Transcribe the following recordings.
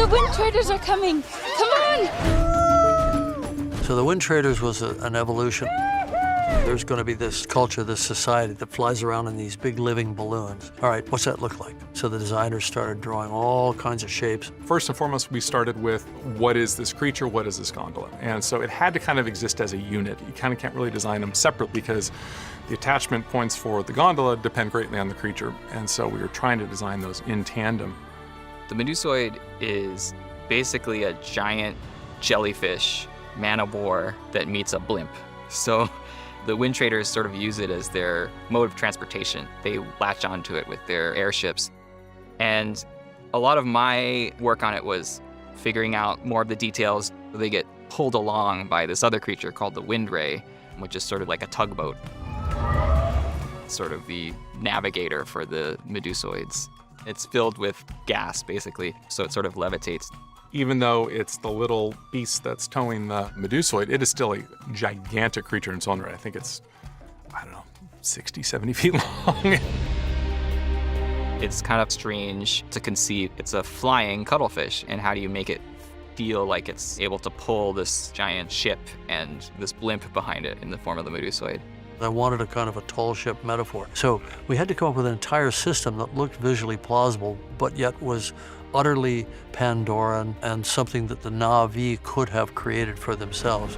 wind traders are coming. Come on! So the wind traders was an evolution. There's going to be this culture, this society that flies around in these big living balloons. All right, what's that look like? So the designers started drawing all kinds of shapes. First and foremost, we started with what is this creature, what is this gondola? And so it had to kind of exist as a unit. You kind of can't really design them separately because the attachment points for the gondola depend greatly on the creature. And so we were trying to design those in tandem. The Medusoid is basically a giant jellyfish manowar that meets a blimp. So the wind traders sort of use it as their mode of transportation. They latch onto it with their airships. And a lot of my work on it was figuring out more of the details. They get pulled along by this other creature called the Wind Ray, which is sort of like a tugboat. Sort of the navigator for the Medusoids. It's filled with gas, basically, so it sort of levitates. Even though it's the little beast that's towing the Medusoid, it is still a gigantic creature in its own right. I think it's, I don't know, 60, 70 feet long. It's kind of strange to conceive. It's a flying cuttlefish, and how do you make it feel like it's able to pull this giant ship and this blimp behind it in the form of the Medusoid? I wanted a kind of a tall ship metaphor. So we had to come up with an entire system that looked visually plausible, but yet was utterly Pandoran and something that the Na'vi could have created for themselves.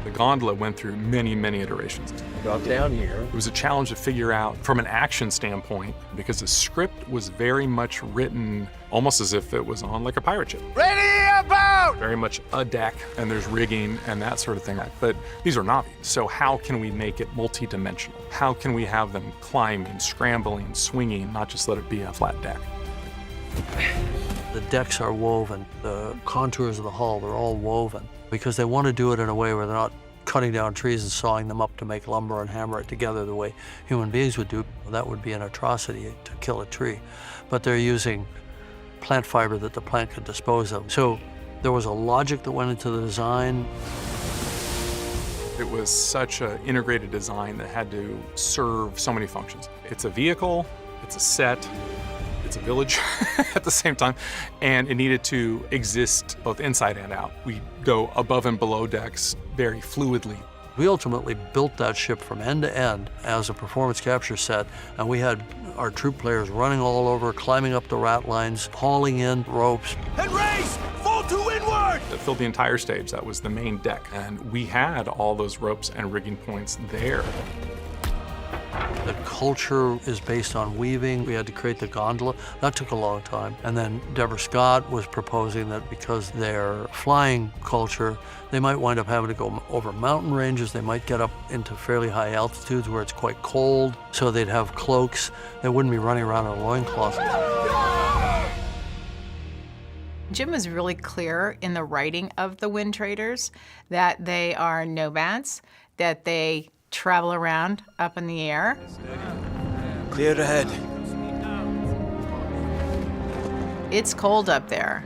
The gondola went through many, many iterations. Got down here. It was a challenge to figure out from an action standpoint because the script was very much written almost as if it was on like a pirate ship. Ready about! Very much a deck, and there's rigging and that sort of thing. But these are Na'vi, so how can we make it multi-dimensional? How can we have them climbing, scrambling, swinging, not just let it be a flat deck? The decks are woven, the contours of the hull, they're all woven because they want to do it in a way where they're not cutting down trees and sawing them up to make lumber and hammer it together the way human beings would do. That would be an atrocity to kill a tree. But they're using plant fiber that the plant could dispose of. So there was a logic that went into the design. It was such an integrated design that had to serve so many functions. It's a vehicle, it's a set, it's a village at the same time, and it needed to exist both inside and out. We go above and below decks very fluidly. We ultimately built that ship from end to end as a performance capture set, and we had our troop players running all over, climbing up the rat lines, hauling in ropes. And race! Fall to windward! That filled the entire stage. That was the main deck, and we had all those ropes and rigging points there. The culture is based on weaving. We had to create the gondola. That took a long time. And then Deborah Scott was proposing that because they're flying culture, they might wind up having to go over mountain ranges. They might get up into fairly high altitudes where it's quite cold. So they'd have cloaks. They wouldn't be running around in a loincloth. Jim was really clear in the writing of the Wind Traders that they are nomads, that they travel around up in the air. Clear ahead. It's cold up there,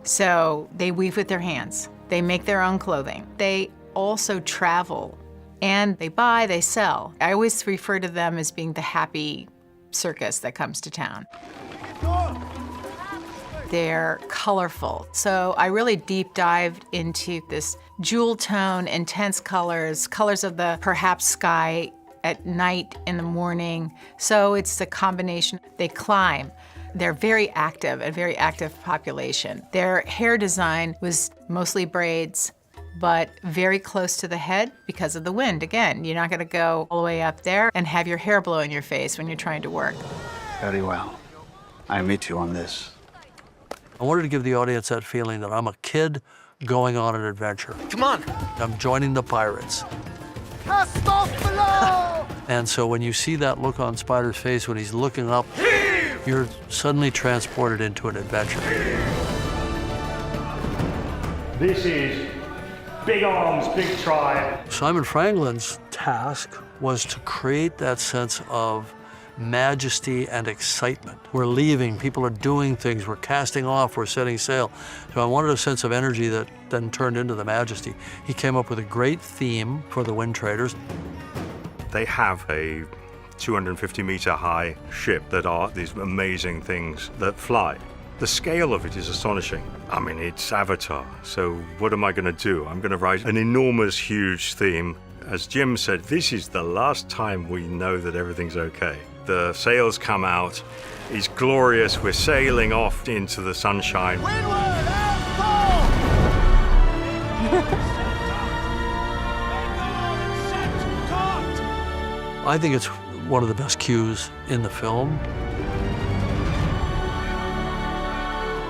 so they weave with their hands. They make their own clothing. They also travel, and they buy, they sell. I always refer to them as being the happy circus that comes to town. They're colorful. So I really deep dived into this jewel tone, intense colors, colors of the perhaps sky at night, in the morning. So it's the combination. They climb. They're very active, a very active population. Their hair design was mostly braids, but very close to the head because of the wind. Again, you're not gonna go all the way up there and have your hair blow in your face when you're trying to work. Very well. I meet you on this. I wanted to give the audience that feeling that I'm a kid going on an adventure. Come on. I'm joining the pirates. Cast off below! And so when you see that look on Spider's face when he's looking up, you're suddenly transported into an adventure. This is Big Arms, Big Tribe. Simon Franklin's task was to create that sense of majesty and excitement. We're leaving, people are doing things, we're casting off, we're setting sail. So I wanted a sense of energy that then turned into the majesty. He came up with a great theme for the Wind Traders. They have a 250-meter high ship that are these amazing things that fly. The scale of it is astonishing. I mean, it's Avatar, so what am I going to do? I'm going to write an enormous, huge theme. As Jim said, this is the last time we know that everything's okay. The sails come out, it's glorious, we're sailing off into the sunshine. I think it's one of the best cues in the film.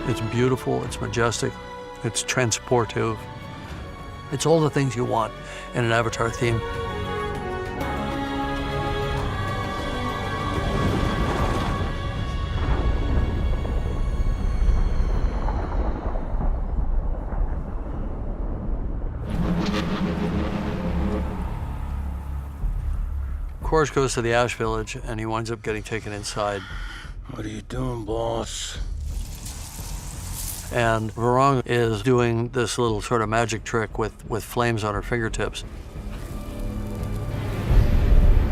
It's beautiful, it's majestic, it's transportive. It's all the things you want in an Avatar theme. Quaritch goes to the Ash Village, and he winds up getting taken inside. What are you doing, boss? And Varang is doing this little sort of magic trick with flames on her fingertips.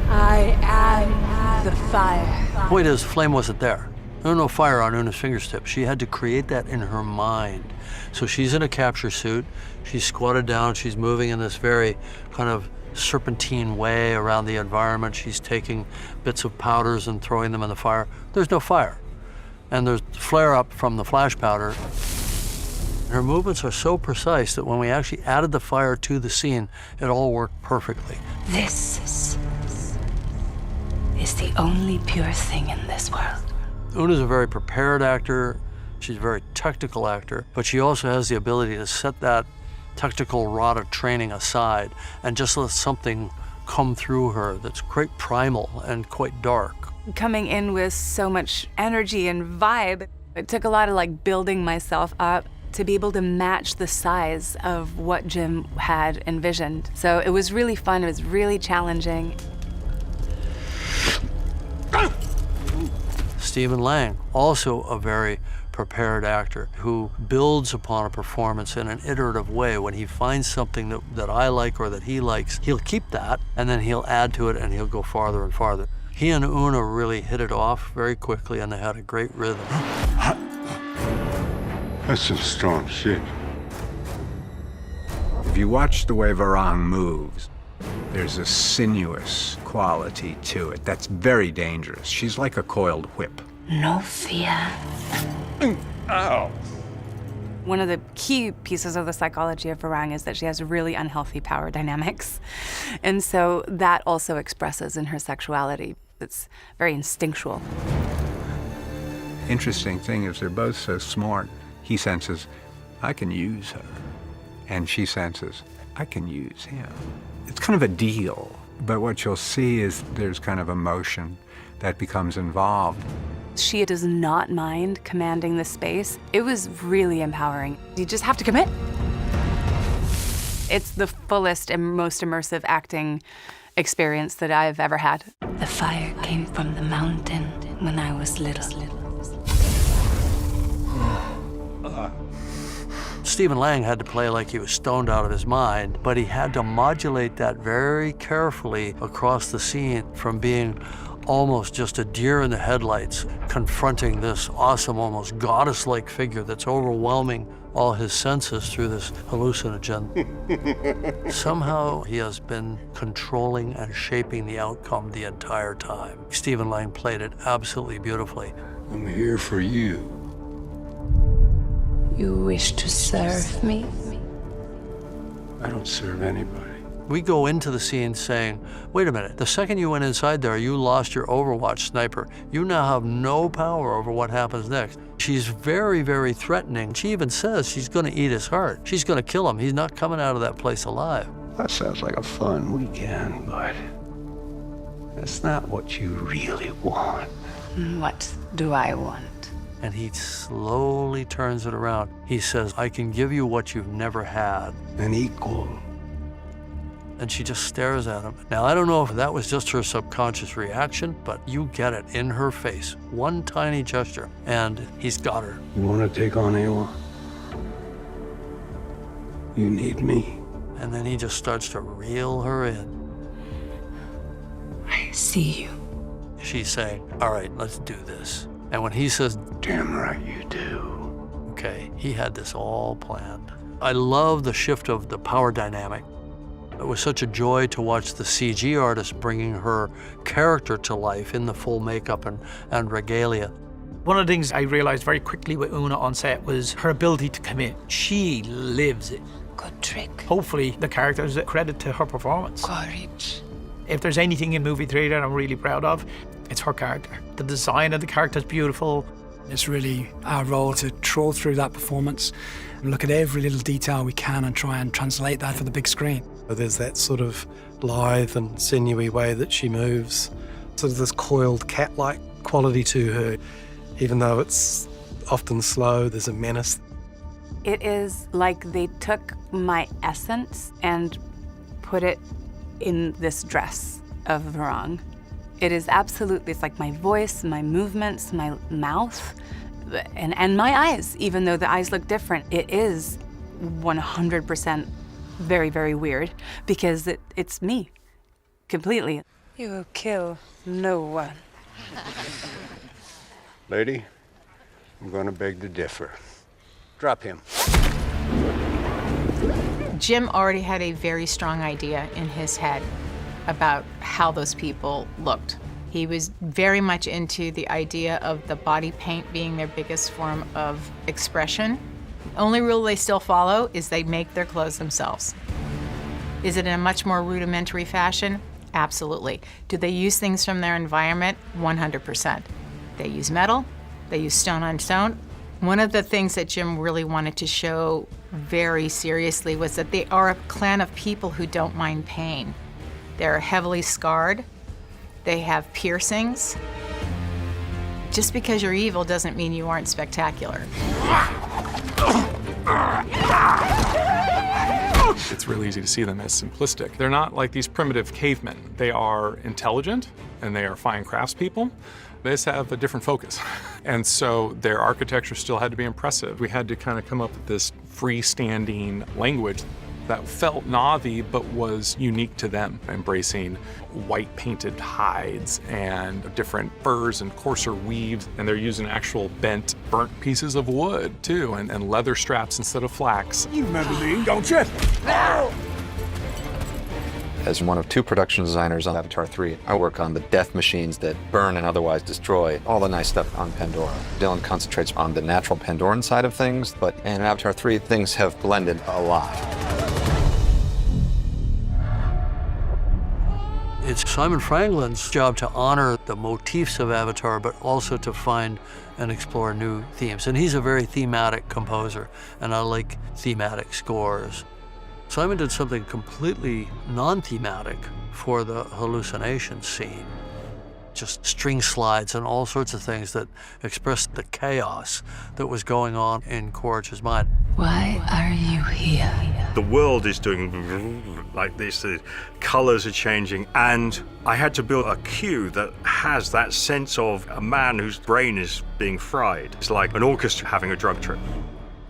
I am the fire. Point is, flame wasn't there. There was no fire on Oona's fingertips. She had to create that in her mind. So she's in a capture suit. She's squatted down. She's moving in this very kind of serpentine way around the environment. She's taking bits of powders and throwing them in the fire. There's no fire. And there's flare up from the flash powder. Her movements are so precise that when we actually added the fire to the scene, it all worked perfectly. This is the only pure thing in this world. Oona's a very prepared actor. She's a very technical actor, but she also has the ability to set that technical rod of training aside and just let something come through her that's quite primal and quite dark. Coming in with so much energy and vibe, it took a lot of building myself up to be able to match the size of what Jim had envisioned. So it was really fun, it was really challenging. Stephen Lang, also a very prepared actor who builds upon a performance in an iterative way. When he finds something that I like or that he likes, he'll keep that and then he'll add to it and he'll go farther and farther. He and Oona really hit it off very quickly and they had a great rhythm. That's some strong shit. If you watch the way Varang moves, there's a sinuous quality to it that's very dangerous. She's like a coiled whip. No fear. Ow! One of the key pieces of the psychology of Varang is that she has really unhealthy power dynamics. And so that also expresses in her sexuality. It's very instinctual. Interesting thing is they're both so smart. He senses, I can use her. And she senses, I can use him. It's kind of a deal. But what you'll see is there's kind of emotion that becomes involved. She does not mind commanding the space. It was really empowering. You just have to commit. It's the fullest and most immersive acting experience that I've ever had. The fire came from the mountain when I was little. Stephen Lang had to play like he was stoned out of his mind, but he had to modulate that very carefully across the scene from being almost just a deer in the headlights confronting this awesome, almost goddess-like figure that's overwhelming all his senses through this hallucinogen. Somehow he has been controlling and shaping the outcome the entire time. Stephen Lang played it absolutely beautifully. I'm here for you. You wish to serve me? I don't serve anybody. We go into the scene saying, wait a minute, the second you went inside there, you lost your Overwatch sniper. You now have no power over what happens next. She's very, very threatening. She even says she's gonna eat his heart. She's gonna kill him. He's not coming out of that place alive. That sounds like a fun weekend, but that's not what you really want. What do I want? And he slowly turns it around. He says, I can give you what you've never had. An equal. And she just stares at him. Now, I don't know if that was just her subconscious reaction, but you get it in her face. One tiny gesture, and he's got her. You want to take on Awa? You need me. And then he just starts to reel her in. I see you. She's saying, all right, let's do this. And when he says, Damn right you do. okay, he had this all planned. I love the shift of the power dynamic. It was such a joy to watch the CG artist bringing her character to life in the full makeup and regalia. One of the things I realized very quickly with Oona on set was her ability to commit. She lives it. Good trick. Hopefully, the character is a credit to her performance. Quaritch. If there's anything in movie theater I'm really proud of, it's her character. The design of the character is beautiful. It's really our role to troll through that performance and look at every little detail we can and try and translate that for the big screen. There's that sort of lithe and sinewy way that she moves, sort of this coiled cat-like quality to her. Even though it's often slow, there's a menace. It is like they took my essence and put it in this dress of Varang. It is absolutely, it's like my voice, my movements, my mouth, and my eyes, even though the eyes look different. It is 100% very, very weird because it's me, completely. You will kill no one. Lady, I'm gonna beg to differ. Drop him. Jim already had a very strong idea in his head about how those people looked. He was very much into the idea of the body paint being their biggest form of expression. The only rule they still follow is they make their clothes themselves. Is it in a much more rudimentary fashion? Absolutely. Do they use things from their environment? 100%. They use metal, they use stone on stone. One of the things that Jim really wanted to show very seriously was that they are a clan of people who don't mind pain. They're heavily scarred, they have piercings. Just because you're evil doesn't mean you aren't spectacular. It's really easy to see them as simplistic. They're not like these primitive cavemen. They are intelligent and they are fine craftspeople. They just have a different focus. And so their architecture still had to be impressive. We had to kind of come up with this freestanding language that felt Na'vi but was unique to them, embracing white painted hides and different furs and coarser weaves. And they're using actual burnt pieces of wood too, and leather straps instead of flax. You remember me, don't you? As one of two production designers on Avatar 3, I work on the death machines that burn and otherwise destroy, all the nice stuff on Pandora. Dylan concentrates on the natural Pandoran side of things, but in Avatar 3, things have blended a lot. It's Simon Franklin's job to honor the motifs of Avatar, but also to find and explore new themes. And he's a very thematic composer, and I like thematic scores. Simon did something completely non-thematic for the hallucination scene. Just string slides and all sorts of things that expressed the chaos that was going on in Quaritch's mind. Why are you here? The world is doing like this, the colors are changing, and I had to build a cue that has that sense of a man whose brain is being fried. It's like an orchestra having a drug trip.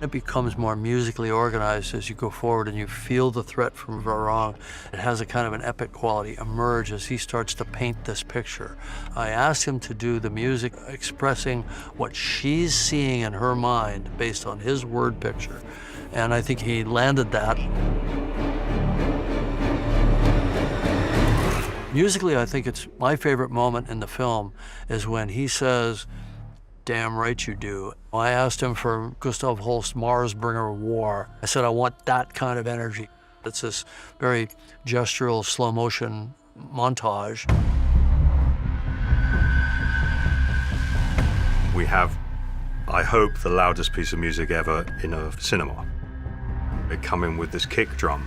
It becomes more musically organized as you go forward and you feel the threat from Varang. It has a kind of an epic quality emerge as he starts to paint this picture. I asked him to do the music expressing what she's seeing in her mind based on his word picture. And I think he landed that. Musically, I think it's my favorite moment in the film is when he says, "Damn right you do." I asked him for Gustav Holst's Mars Bringer War. I said, I want that kind of energy. It's this very gestural, slow motion montage. We have, I hope, the loudest piece of music ever in a cinema. They come in with this kick drum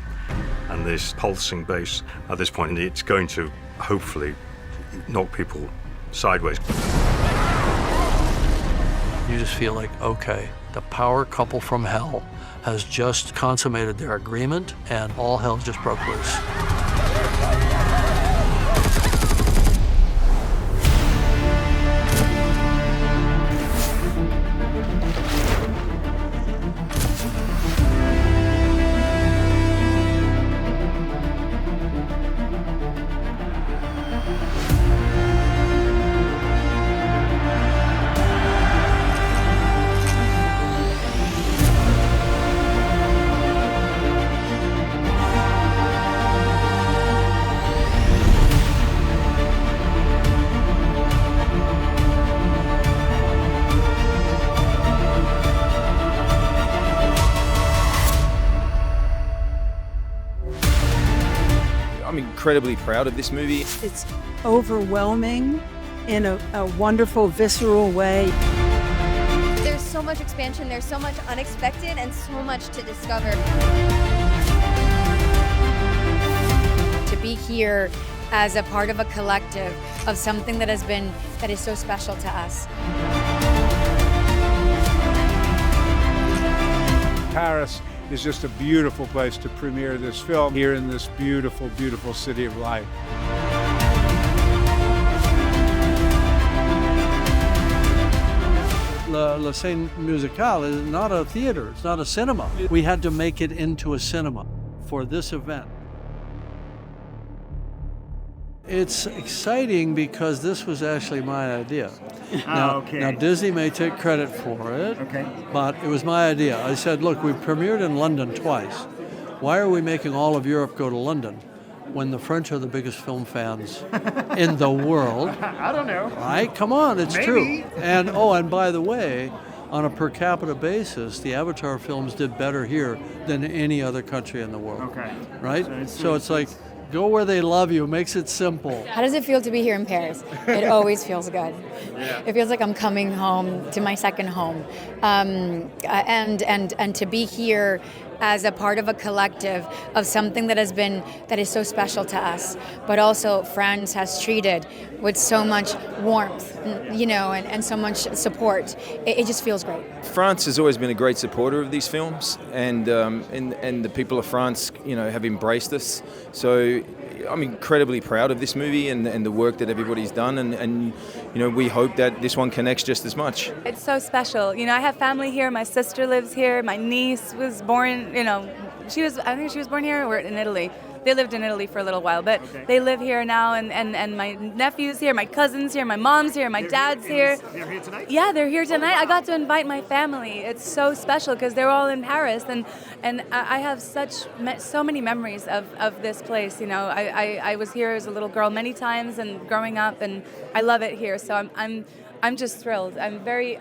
and this pulsing bass. At this point, it's going to hopefully knock people sideways. You just feel like, okay, the power couple from hell has just consummated their agreement and all hell just broke loose. incredibly proud of this movie. It's overwhelming in a wonderful, visceral way. There's so much expansion, there's so much unexpected, and so much to discover. To be here as a part of a collective of something that is so special to us. Paris is just a beautiful place to premiere this film here in this beautiful, beautiful city of light. La Scène Musicale is not a theater, it's not a cinema. We had to make it into a cinema for this event. It's exciting because this was actually my idea. Now Disney may take credit for it, but it was my idea. I said, look, we've premiered in London twice. Why are we making all of Europe go to London when the French are the biggest film fans in the world? I don't know. Right? Come on, it's Maybe. true. And by the way, on a per capita basis, the Avatar films did better here than any other country in the world. Okay. Right? So it's like, go where they love you, makes it simple. How does it feel to be here in Paris? It always feels good. It feels like I'm coming home to my second home. And to be here as a part of a collective of something that is so special to us, but also France has treated with so much warmth, and so much support. It just feels great. France has always been a great supporter of these films, and the people of France, have embraced us. So I'm incredibly proud of this movie and the work that everybody's done, and we hope that this one connects just as much. It's so special. I have family here. My sister lives here. My niece was born, I think she was born here or in Italy. They lived in Italy for a little while, but they live here now, and my nephew's here, my cousin's here, my mom's here, my dad's here. They're here tonight? Yeah, they're here tonight. I got to invite my family. It's so special because they're all in Paris, and I have so many memories of this place. I was here as a little girl many times and growing up, and I love it here. So I'm just thrilled. I'm very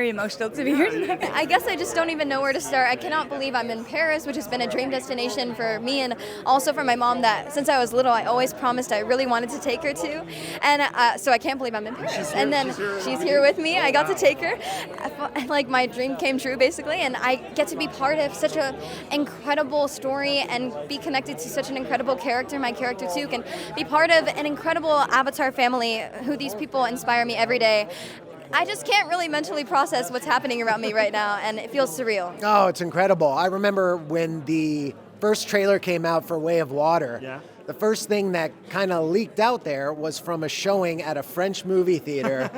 emotional to be here tonight. I guess I just don't even know where to start. I cannot believe I'm in Paris, which has been a dream destination for me and also for my mom that since I was little, I always promised I really wanted to take her to. And so I can't believe I'm in Paris. And then she's here with me. I got to take her. Like my dream came true basically. And I get to be part of such an incredible story and be connected to such an incredible character. My character too can be part of an incredible Avatar family who these people inspire me every day. I just can't really mentally process what's happening around me right now, and it feels surreal. Oh, it's incredible. I remember when the first trailer came out for Way of Water, the first thing that kind of leaked out there was from a showing at a French movie theater,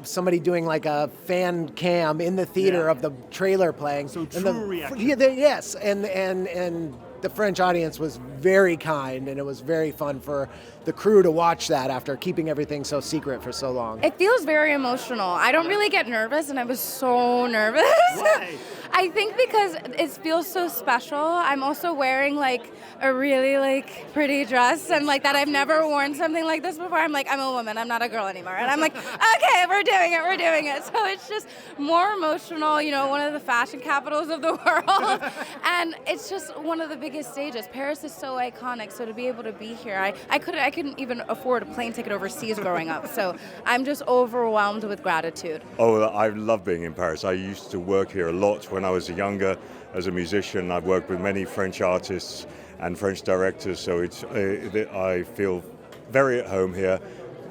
somebody doing like a fan cam in the theater of the trailer playing. So true reaction. Yes, and the French audience was very kind, and it was very fun for the crew to watch that after keeping everything so secret for so long. It feels very emotional. I don't really get nervous, and I was so nervous. Why? I think because it feels so special. I'm also wearing like a really pretty dress, and like that I've never worn something like this before. I'm a woman, I'm not a girl anymore. And I'm like, okay, we're doing it. So it's just more emotional, one of the fashion capitals of the world. And it's just one of the biggest stages. Paris is so iconic, so to be able to be here, I couldn't even afford a plane ticket overseas growing up. So I'm just overwhelmed with gratitude. Oh, I love being in Paris. I used to work here a lot when I was younger as a musician. I've worked with many French artists and French directors, so I feel very at home here.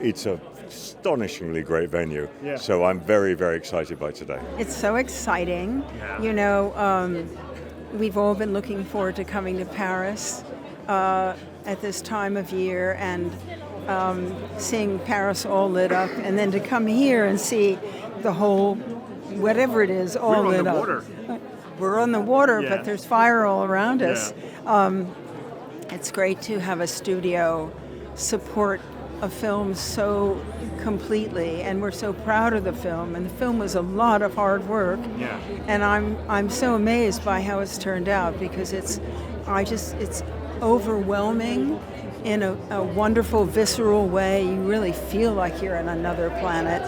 It's an astonishingly great venue, so I'm very, very excited by today. It's so exciting. We've all been looking forward to coming to Paris at this time of year and seeing Paris all lit up, and then to come here and see the whole, whatever it is, all lit up. We're on the water, but there's fire all around us. It's great to have a studio support a film so completely, and we're so proud of the film. And the film was a lot of hard work. And I'm so amazed by how it's turned out, because it's overwhelming in a wonderful, visceral way. You really feel like you're on another planet,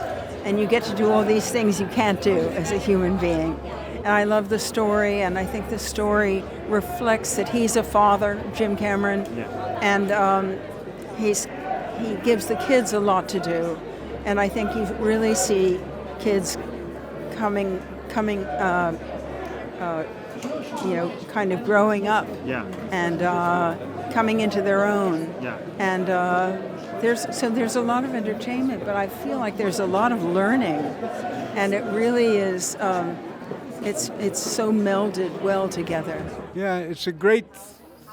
and you get to do all these things you can't do as a human being. And I love the story, and I think the story reflects that he's a father, Jim Cameron, and he gives the kids a lot to do. And I think you really see kids coming, kind of growing up, and coming into their own. And there's a lot of entertainment, but I feel like there's a lot of learning, and it really is. It's so melded well together. Yeah, it's a great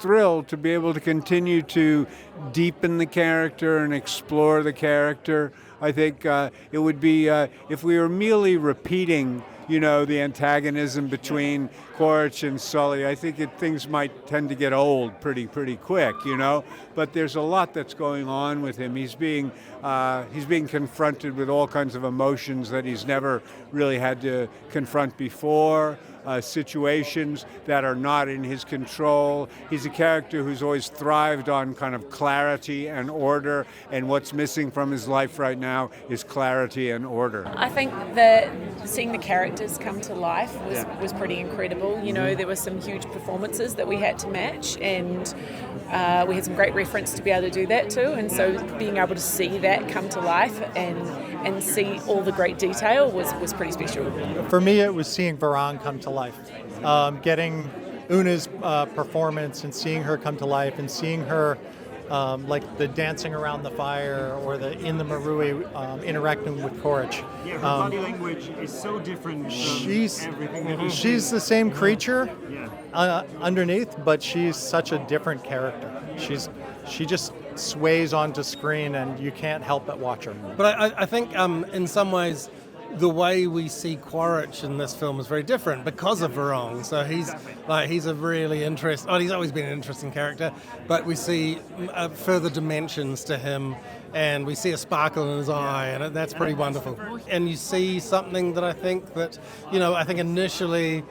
thrill to be able to continue to deepen the character and explore the character. I think it would be, if we were merely repeating, the antagonism between Quaritch and Sully, I think things might tend to get old pretty quick, But there's a lot that's going on with him. He's being confronted with all kinds of emotions that he's never really had to confront before. Situations that are not in his control. He's a character who's always thrived on kind of clarity and order, and what's missing from his life right now is clarity and order. I think that seeing the characters come to life was pretty incredible. There were some huge performances that we had to match, and we had some great reference to be able to do that too, and so being able to see that come to life and see all the great detail was pretty special. For me, it was seeing Varang come to life. Getting Oona's performance and seeing her come to life and seeing her like the dancing around the fire or in the Marui interacting with Quaritch. Yeah, her body language is so different from everything. She's the same creature underneath, but she's such a different character. She just sways onto screen and you can't help but watch her. But I think in some ways the way we see Quaritch in this film is very different because of Varang. So he's a really interesting. He's always been an interesting character, but we see further dimensions to him, and we see a sparkle in his eye, and that's pretty wonderful. And you see something that I think initially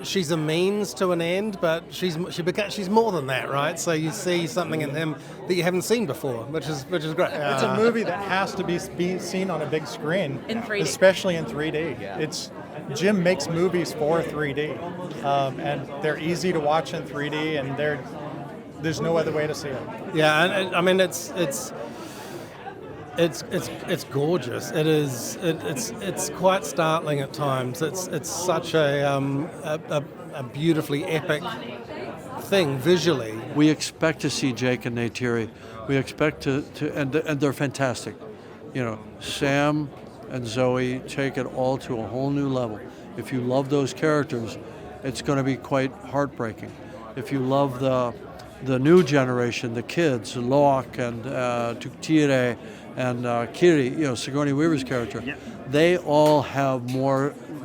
she's a means to an end, but she's more than that, right? So you see something in him that you haven't seen before, which is great. It's a movie that has to be seen on a big screen, in 3D, especially in 3D. Yeah. Jim makes movies for 3D, and they're easy to watch in 3D, and there's no other way to see it. Yeah, and I mean it's gorgeous. It is. It's quite startling at times. It's such a beautifully epic thing visually. We expect to see Jake and Neytiri. We expect to and they're fantastic. Sam and Zoe take it all to a whole new level. If you love those characters, it's going to be quite heartbreaking. If you love the new generation, the kids, Locke and Neytiri and Kiri, Sigourney Weaver's character, they all have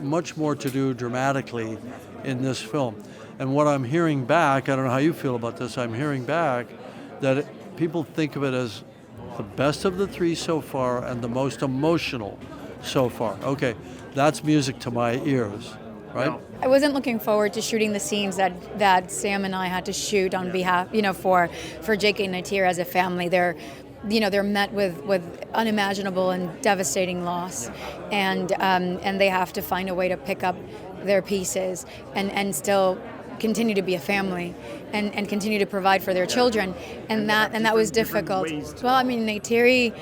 much more to do dramatically in this film. And what I'm hearing back, I don't know how you feel about this, I'm hearing back that people think of it as the best of the three so far and the most emotional so far. Okay, that's music to my ears, right? I wasn't looking forward to shooting the scenes that Sam and I had to shoot on behalf, for Jake and Neytiri as a family. They're met with unimaginable and devastating loss, and they have to find a way to pick up their pieces and still continue to be a family and continue to provide for their children, and that was difficult. Well, I mean, Neytiri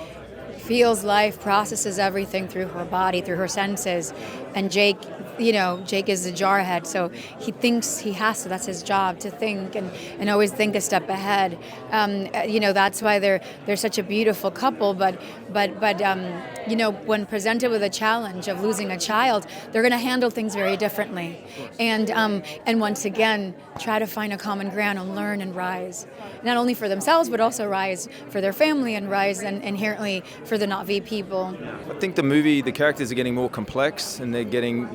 feels life, processes everything through her body, through her senses, and Jake is a jarhead, so he thinks he has to. That's his job, to think and always think a step ahead. That's why they're such a beautiful couple. But when presented with a challenge of losing a child, they're going to handle things very differently. And once again, try to find a common ground and learn and rise, not only for themselves but also rise for their family and rise and inherently for the not V people. I think the characters are getting more complex, and they're getting,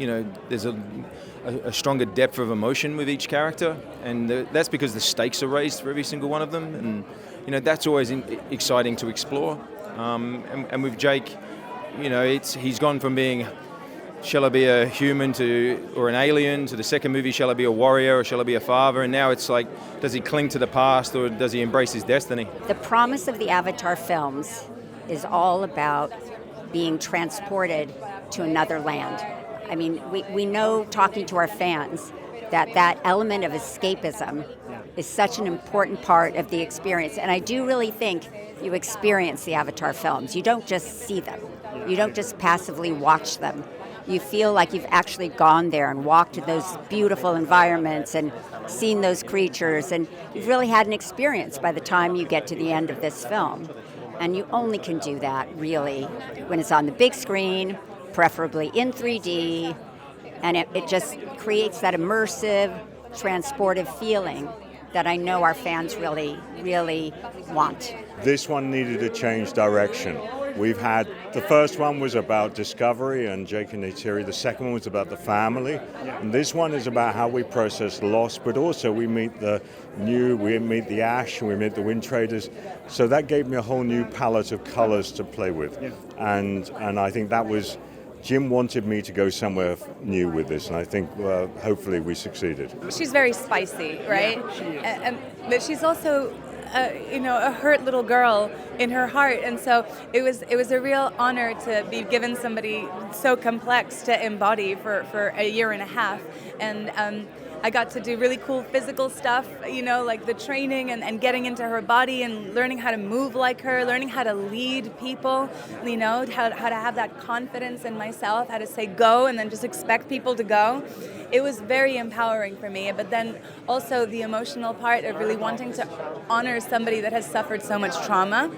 there's a stronger depth of emotion with each character, and that's because the stakes are raised for every single one of them, and that's always exciting to explore. And with Jake, he's gone from being, shall I be a human or an alien, to the second movie, shall I be a warrior or shall I be a father, and now it's like, does he cling to the past or does he embrace his destiny? The promise of the Avatar films is all about being transported to another land. I mean, we know, talking to our fans, that element of escapism is such an important part of the experience. And I do really think you experience the Avatar films. You don't just see them. You don't just passively watch them. You feel like you've actually gone there and walked to those beautiful environments and seen those creatures, and you've really had an experience by the time you get to the end of this film. And you only can do that, really, when it's on the big screen, preferably in 3D, and it just creates that immersive, transportive feeling that I know our fans really, really want. This one needed a change direction. We've had, the first one was about discovery and Jake and Neytiri. The second one was about the family. And this one is about how we process loss, but also we meet the new, we meet the ash, we meet the wind traders. So that gave me a whole new palette of colors to play with. And I think that was, Jim wanted me to go somewhere new with this, and I think hopefully we succeeded. She's very spicy, right? Yeah, but she's also a hurt little girl in her heart, and so it was a real honor to be given somebody so complex to embody for a year and a half, and I got to do really cool physical stuff, like the training and getting into her body and learning how to move like her, learning how to lead people, how to have that confidence in myself, how to say go and then just expect people to go. It was very empowering for me, but then also the emotional part of really wanting to honor somebody that has suffered so much trauma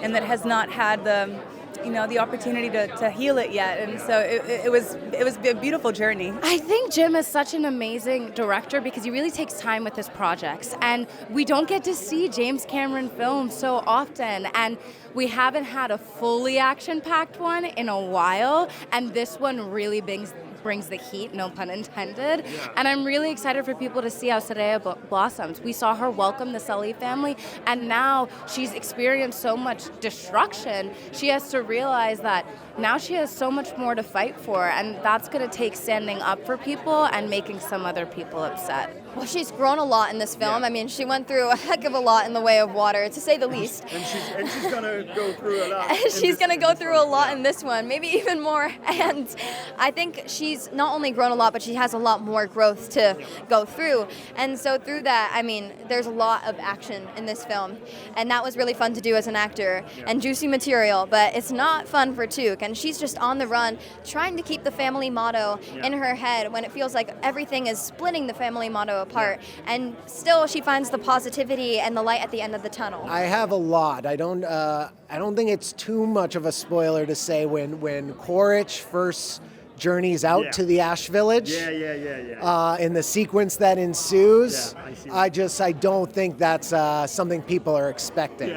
and that has not had the opportunity to heal it yet, and so it was a beautiful journey. I think Jim is such an amazing director because he really takes time with his projects, and we don't get to see James Cameron films so often, and we haven't had a fully action-packed one in a while, and this one really brings the heat, no pun intended. And I'm really excited for people to see how Soraya blossoms. We saw her welcome the Sully family, and now she's experienced so much destruction. She has to realize that now she has so much more to fight for, and that's going to take standing up for people and making some other people upset. Well, she's grown a lot in this film. I mean, she went through a heck of a lot in the way of water, to say the least. And she's going to go through a lot. She's going to go through a lot in this one, maybe even more. And I think she's not only grown a lot, but she has a lot more growth to go through. And so through that, I mean, there's a lot of action in this film. And that was really fun to do as an actor and juicy material, but it's not fun for Took. And she's just on the run, trying to keep the family motto in her head when it feels like everything is splitting the family motto apart, and still she finds the positivity and the light at the end of the tunnel. I have a lot. I don't think it's too much of a spoiler to say when Quaritch first journeys out to the Ash Village. In the sequence that ensues, I don't think that's something people are expecting.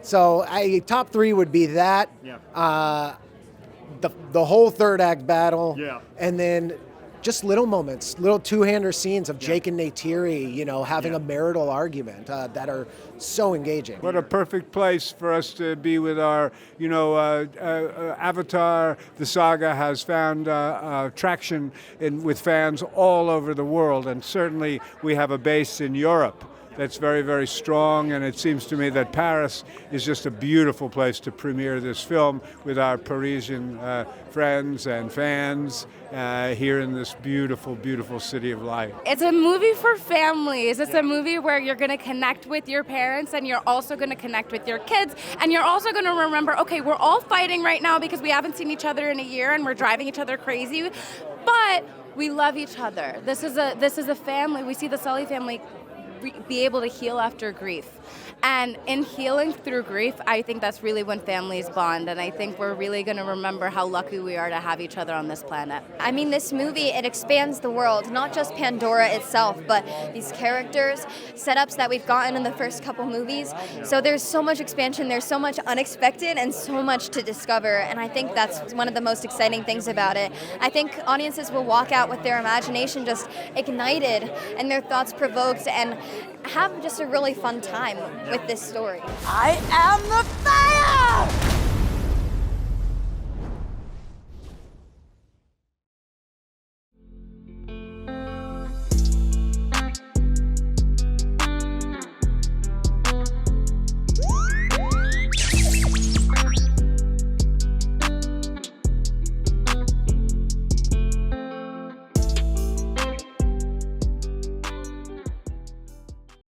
So top three would be that, the whole third act battle, and then just little moments, little two-hander scenes of Jake and Neytiri, having a marital argument that are so engaging. What a perfect place for us to be with our, Avatar. The saga has found traction with fans all over the world, and certainly we have a base in Europe that's very, very strong, and it seems to me that Paris is just a beautiful place to premiere this film with our Parisian friends and fans here in this beautiful, beautiful city of light. It's a movie for families. It's a movie where you're going to connect with your parents, and you're also going to connect with your kids, and you're also going to remember, okay, we're all fighting right now because we haven't seen each other in a year and we're driving each other crazy, but we love each other. This is a family. We see the Sully family be able to heal after grief. And in healing through grief, I think that's really when families bond, and I think we're really going to remember how lucky we are to have each other on this planet. I mean, this movie, it expands the world, not just Pandora itself, but these characters, setups that we've gotten in the first couple movies. So there's so much expansion, there's so much unexpected, and so much to discover, and I think that's one of the most exciting things about it. I think audiences will walk out with their imagination just ignited and their thoughts provoked, and have just a really fun time with this story. I am the fire!